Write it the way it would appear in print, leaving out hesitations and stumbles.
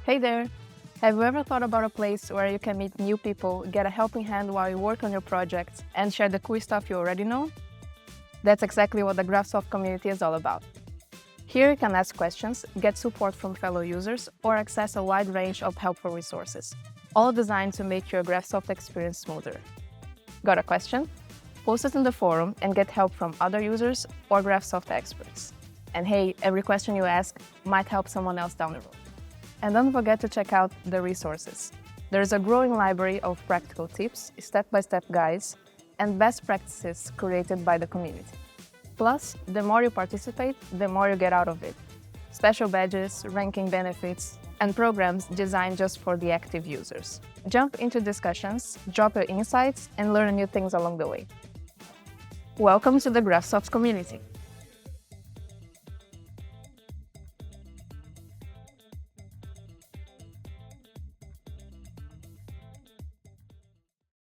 Hey there! Have you ever thought about a place where you can meet new people, get a helping hand while you work on your projects, and share the cool stuff you already know? That's exactly what the Graphisoft community is all about. Here you can ask questions, get support from fellow users, or access a wide range of helpful resources, all designed to make your Graphisoft experience smoother. Got a question? Post it in the forum and get help from other users or Graphisoft experts. And hey, every question you ask might help someone else down the road. And don't forget to check out the resources. There's a growing library of practical tips, step-by-step guides, and best practices created by the community. Plus, the more you participate, the more you get out of it. Special badges, ranking benefits, and programs designed just for the active users. Jump into discussions, drop your insights, and learn new things along the way. Welcome to the Graphisoft community.